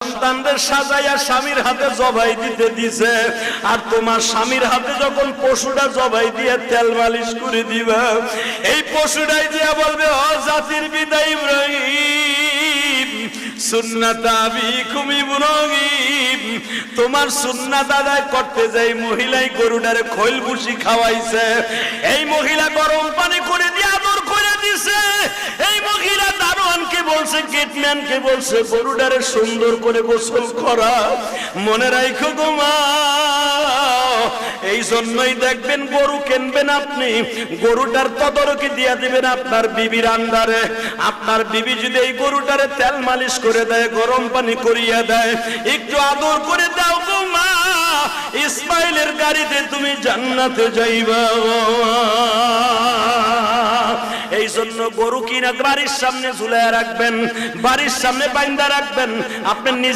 সন্তানদের সাজাইয়া স্বামীর হাতে জবাই দিতে দিছে, আর তোমার স্বামীর হাতে যখন পশুটা জবাই দিয়ে তেল মালিশ করে দিবা, এই পশুটাই দিয়া বলবে ও জাতির পিতা ইব্রাহিম সুন্নাত আবিকুম ইব্রাহিম, তোমার সুন্নাত আদায় করতে যাই মহিলাই গরুটারে খৈল ভুসি খাওয়াইছে, এই মহিলা গরম পানি করে দিয়ে আদর করে দিছে, এই মহিলা দারোয়ানকে বলছে গেটম্যানকে বলছে গরুটারে সুন্দর করে গোসল করা। মনে রাখো গো মা, এই জন্যই দেখবেন গরু কিনবেন আপনি, গরুটার তদারকি দিয়া দিবেন আপনার বিবির আন্ডারে। আপনার বিবি যদি এই গরুটারে তেল মালিশ করে দেয়, গরম পানি করিয়া দেয়, একটু আদর করে দাও গো মা, ইসমাইলের গাড়িতে তুমি জান্নাতে যাইবা। এই জন্য গরু কিনা বাড়ির সামনে ঝুলাইয়া রাখবেন, বাড়ির সামনে বাইন্দা রাখবেন। আপনি